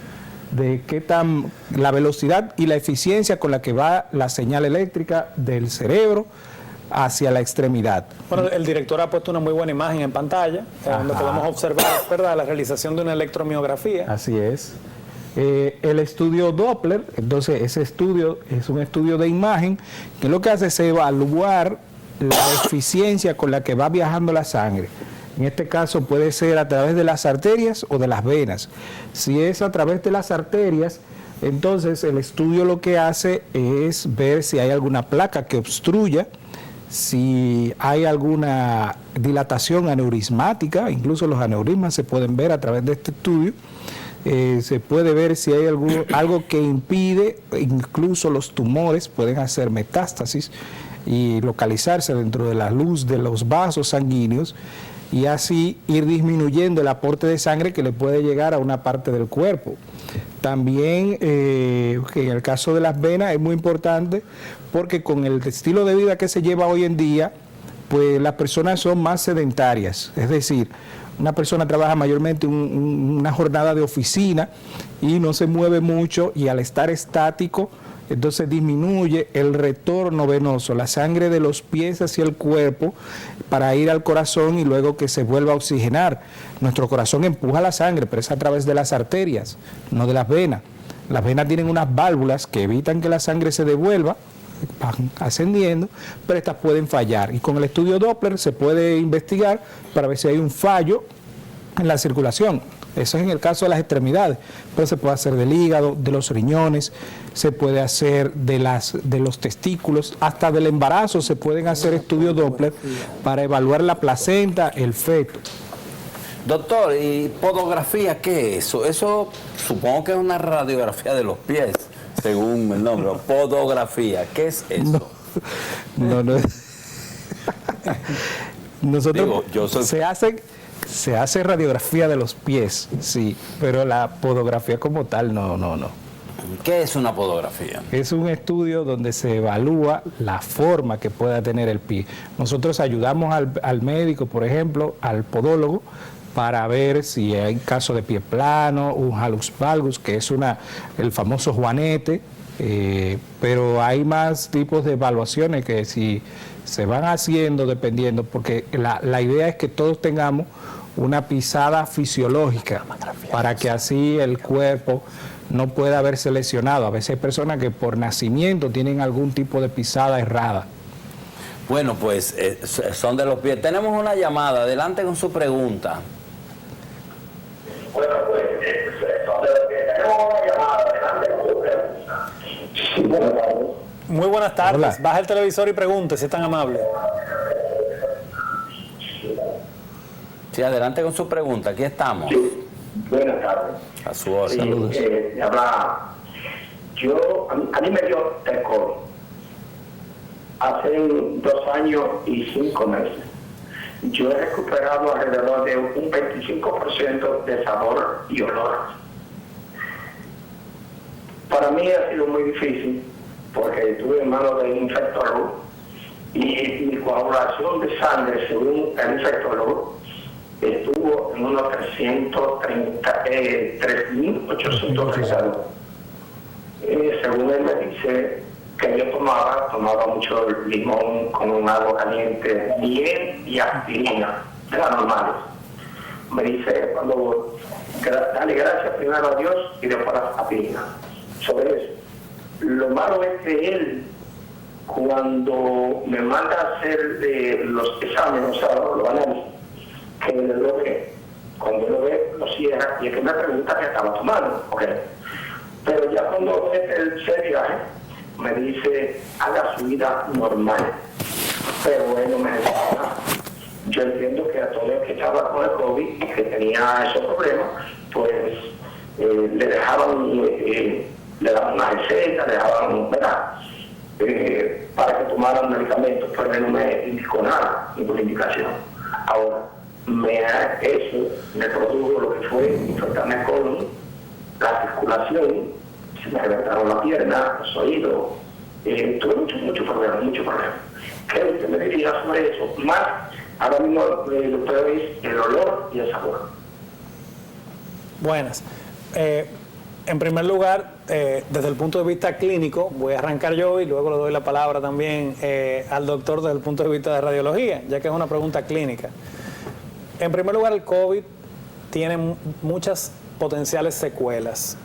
de qué tan la velocidad y la eficiencia con la que va la señal eléctrica del cerebro hacia la extremidad. Bueno, el director ha puesto una muy buena imagen en pantalla, donde podemos observar, ¿verdad?, la realización de una electromiografía. Así es. El estudio Doppler, entonces ese estudio es un estudio de imagen que lo que hace es evaluar la eficiencia con la que va viajando la sangre. En este caso puede ser a través de las arterias o de las venas. Si es a través de las arterias, entonces el estudio lo que hace es ver si hay alguna placa que obstruya, si hay alguna dilatación aneurismática, incluso los aneurismas se pueden ver a través de este estudio. Se puede ver si hay algo que impide, incluso los tumores pueden hacer metástasis y localizarse dentro de la luz de los vasos sanguíneos y así ir disminuyendo el aporte de sangre que le puede llegar a una parte del cuerpo. También en el caso de las venas es muy importante porque con el estilo de vida que se lleva hoy en día, pues las personas son más sedentarias, es decir, una persona trabaja mayormente una jornada de oficina y no se mueve mucho y al estar estático entonces disminuye el retorno venoso, la sangre de los pies hacia el cuerpo para ir al corazón y luego que se vuelva a oxigenar. Nuestro corazón empuja la sangre, pero es a través de las arterias, no de las venas. Las venas tienen unas válvulas que evitan que la sangre se devuelva, van ascendiendo, pero estas pueden fallar. Y con el estudio Doppler se puede investigar para ver si hay un fallo en la circulación. Eso es en el caso de las extremidades, pero se puede hacer del hígado, de los riñones, se puede hacer de los testículos, hasta del embarazo se pueden hacer estudios Doppler para evaluar la placenta, el feto. Doctor, ¿y podografía qué es eso? Eso supongo que es una radiografía de los pies, según el nombre. Podografía, ¿qué es eso? No. Nosotros Digo, se hace radiografía de los pies, sí, pero la podografía como tal, no. ¿Qué es una podografía? Es un estudio donde se evalúa la forma que pueda tener el pie. Nosotros ayudamos al médico, por ejemplo, al podólogo, para ver si hay caso de pie plano, un hallux valgus, que es el famoso juanete, pero hay más tipos de evaluaciones que si se van haciendo dependiendo, porque la idea es que todos tengamos una pisada fisiológica para que así el cuerpo no pueda verse lesionado. A veces hay personas que por nacimiento tienen algún tipo de pisada errada. Bueno, pues son de los pies. Tenemos una llamada, adelante con su pregunta. Bueno, pues, tenemos una llamada, adelante con su pregunta. Sí, buenas tardes. Muy buenas tardes. Hola. Baja el televisor y pregunte, si es tan amable. Sí, adelante con su pregunta, aquí estamos. Sí, buenas tardes. A su orden. Saludos. A mí me dio el COVID hace 2 años y 5 meses. Yo he recuperado alrededor de un 25% de sabor y olor. Para mí ha sido muy difícil porque estuve en manos de un infectólogo y mi coagulación de sangre, según el infectólogo, estuvo en unos 3.830. Según él me dice que yo tomaba mucho limón con un agua caliente, miel y aspirina, de las normales. Me dice dale gracias primero a Dios y después a la aspirina. Sobre eso, lo malo es que él, cuando me manda a hacer los exámenes, o sea, los análisis, que lo ve, cuando lo ve, lo cierra y es que me pregunta qué estaba tomando, ¿ok? Pero ya cuando él se viaje, me dice, haga su vida normal. Pero él no me dice nada. Yo entiendo que a todo el que estaba con el COVID y que tenía esos problemas, pues le daban una receta, le daban, ¿verdad? Para que tomaran medicamentos, pero él no me indicó nada, ninguna indicación. Ahora, eso me produjo lo que fue infectarme el colon, la circulación, se me reventaron la pierna, los oídos, tuve mucho problema. ¿Qué usted me diría sobre eso? Más, ahora mismo lo peor es el olor y el sabor. Buenas. En primer lugar, desde el punto de vista clínico, voy a arrancar yo y luego le doy la palabra también al doctor desde el punto de vista de radiología, ya que es una pregunta clínica. En primer lugar, el COVID tiene muchas potenciales secuelas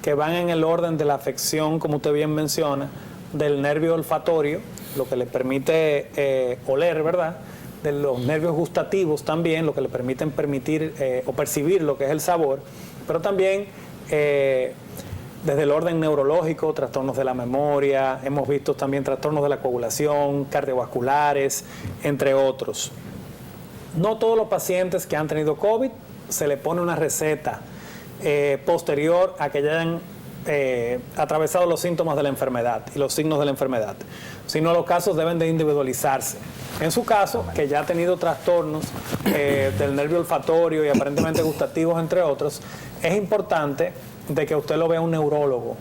que van en el orden de la afección, como usted bien menciona, del nervio olfatorio, lo que le permite oler, ¿verdad? De los nervios gustativos también, lo que le permiten o percibir lo que es el sabor, pero también desde el orden neurológico, trastornos de la memoria, hemos visto también trastornos de la coagulación, cardiovasculares, entre otros. No todos los pacientes que han tenido COVID se le pone una receta posterior a que ya hayan atravesado los síntomas de la enfermedad y los signos de la enfermedad, sino los casos deben de individualizarse. En su caso, que ya ha tenido trastornos del nervio olfatorio y aparentemente gustativos, entre otros, es importante de que usted lo vea un neurólogo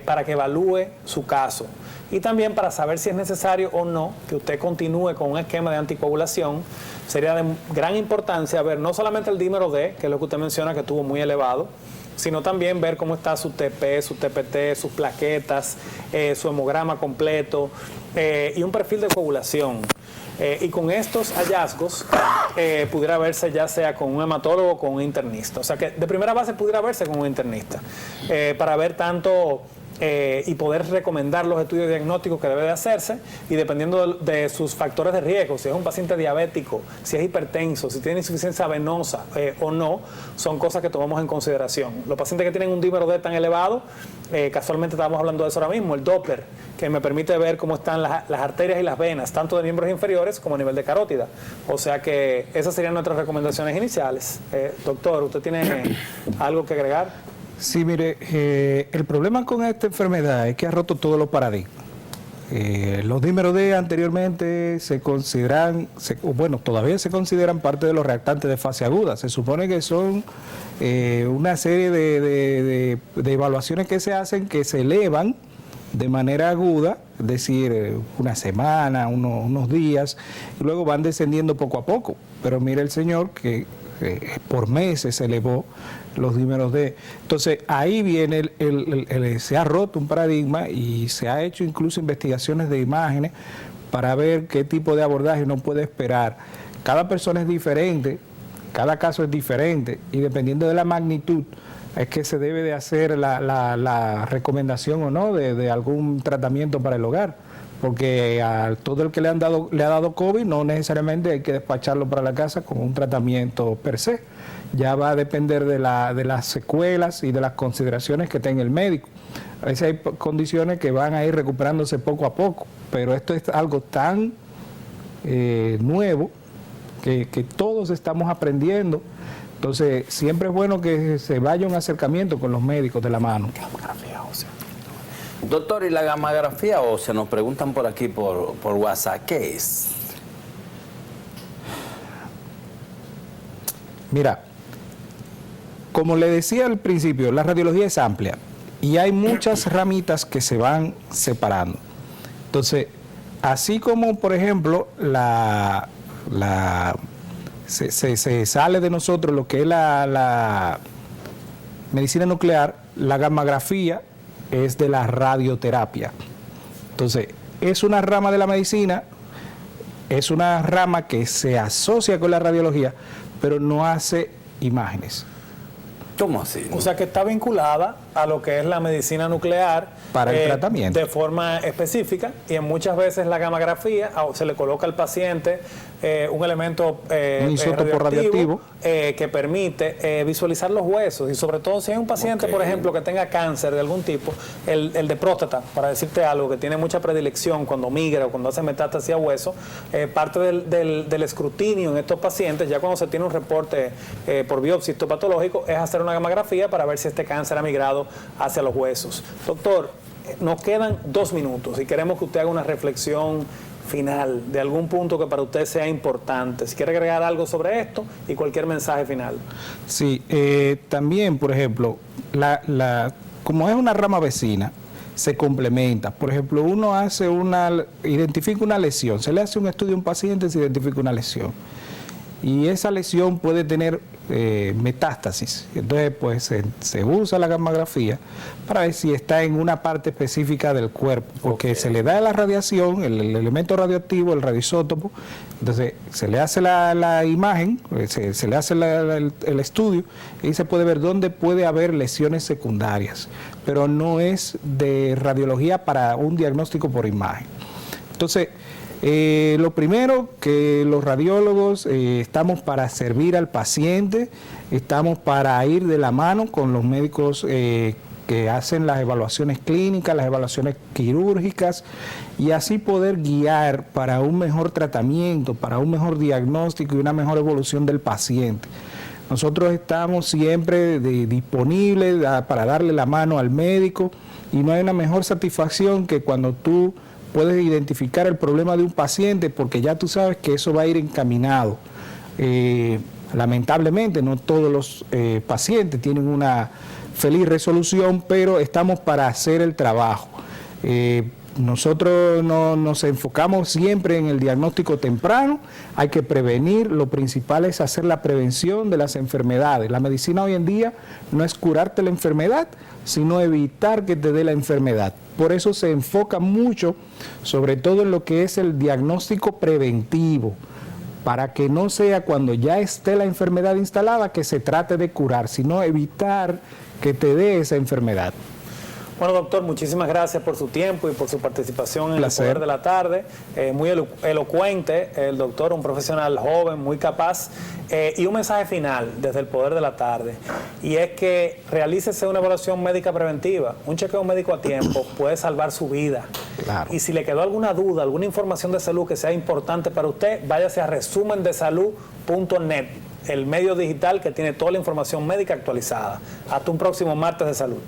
para que evalúe su caso y también para saber si es necesario o no que usted continúe con un esquema de anticoagulación. Sería de gran importancia ver no solamente el dímero D, que es lo que usted menciona que estuvo muy elevado, sino también ver cómo está su TP, su TPT, sus plaquetas, su hemograma completo y un perfil de coagulación. Y con estos hallazgos pudiera verse ya sea con un hematólogo o con un internista. O sea que de primera base pudiera verse con un internista para ver tanto y poder recomendar los estudios diagnósticos que debe de hacerse y dependiendo de sus factores de riesgo, si es un paciente diabético, si es hipertenso, si tiene insuficiencia venosa o no, son cosas que tomamos en consideración. Los pacientes que tienen un dímero D tan elevado, casualmente estábamos hablando de eso ahora mismo, el Doppler, que me permite ver cómo están las arterias y las venas, tanto de miembros inferiores como a nivel de carótida. O sea que esas serían nuestras recomendaciones iniciales. Doctor, ¿usted tiene algo que agregar? Sí, mire, el problema con esta enfermedad es que ha roto todos los paradigmas. Los dímeros D anteriormente se consideran, bueno, todavía se consideran parte de los reactantes de fase aguda. Se supone que son una serie de evaluaciones que se hacen que se elevan de manera aguda, es decir, una semana, unos días, y luego van descendiendo poco a poco. Pero mire el señor que por meses se elevó los dímeros D. Entonces ahí viene se ha roto un paradigma y se ha hecho incluso investigaciones de imágenes para ver qué tipo de abordaje uno puede esperar. Cada persona es diferente, cada caso es diferente y dependiendo de la magnitud es que se debe de hacer la recomendación o no de algún tratamiento para el hogar. Porque a todo el que le ha dado COVID no necesariamente hay que despacharlo para la casa con un tratamiento per se. Ya va a depender de las secuelas y de las consideraciones que tenga el médico. A veces hay condiciones que van a ir recuperándose poco a poco, pero esto es algo tan nuevo que todos estamos aprendiendo. Entonces siempre es bueno que se vaya un acercamiento con los médicos de la mano. Doctor, ¿y la gamografía ósea? Nos preguntan por aquí por WhatsApp, ¿qué es? Mira, como le decía al principio, la radiología es amplia y hay muchas ramitas que se van separando. Entonces, así como, por ejemplo, se sale de nosotros lo que es la medicina nuclear, la gamografía es de la radioterapia. Entonces, es una rama de la medicina, es una rama que se asocia con la radiología, pero no hace imágenes. ¿Cómo así? O sea que está vinculada a lo que es la medicina nuclear para el tratamiento de forma específica y en muchas veces la gamografía se le coloca al paciente un elemento un isótopo radioactivo que permite visualizar los huesos y sobre todo si hay un paciente, por ejemplo, que tenga cáncer de algún tipo, el de próstata, para decirte algo, que tiene mucha predilección cuando migra o cuando hace metástasis a hueso, parte del escrutinio en estos pacientes, ya cuando se tiene un reporte por biopsia histopatológico, es hacer una gamografía para ver si este cáncer ha migrado hacia los huesos. Doctor, nos quedan 2 minutos y queremos que usted haga una reflexión final de algún punto que para usted sea importante. Si quiere agregar algo sobre esto y cualquier mensaje final. Sí, también, por ejemplo, como es una rama vecina, se complementa. Por ejemplo, uno identifica una lesión, se le hace un estudio a un paciente, se identifica una lesión. Y esa lesión puede tener metástasis. Entonces, pues se usa la gamografía para ver si está en una parte específica del cuerpo, porque se le da la radiación, el elemento radioactivo, el radioisótopo. Entonces, se le hace la imagen, se le hace el estudio y se puede ver dónde puede haber lesiones secundarias, pero no es de radiología para un diagnóstico por imagen. Entonces, lo primero, que los radiólogos estamos para servir al paciente, estamos para ir de la mano con los médicos que hacen las evaluaciones clínicas, las evaluaciones quirúrgicas y así poder guiar para un mejor tratamiento, para un mejor diagnóstico y una mejor evolución del paciente. Nosotros estamos siempre disponibles para darle la mano al médico y no hay una mejor satisfacción que cuando tú puedes identificar el problema de un paciente porque ya tú sabes que eso va a ir encaminado. Lamentablemente no todos los pacientes tienen una feliz resolución, pero estamos para hacer el trabajo. Nosotros nos enfocamos siempre en el diagnóstico temprano, hay que prevenir, lo principal es hacer la prevención de las enfermedades. La medicina hoy en día no es curarte la enfermedad, sino evitar que te dé la enfermedad. Por eso se enfoca mucho, sobre todo en lo que es el diagnóstico preventivo, para que no sea cuando ya esté la enfermedad instalada que se trate de curar, sino evitar que te dé esa enfermedad. Bueno, doctor, muchísimas gracias por su tiempo y por su participación en el Poder de la Tarde. Muy elocuente, el doctor, un profesional joven, muy capaz. Y un mensaje final desde el Poder de la Tarde, y es que realícese una evaluación médica preventiva. Un chequeo médico a tiempo puede salvar su vida. Claro. Y si le quedó alguna duda, alguna información de salud que sea importante para usted, váyase a resumendesalud.net, el medio digital que tiene toda la información médica actualizada. Hasta un próximo martes de salud.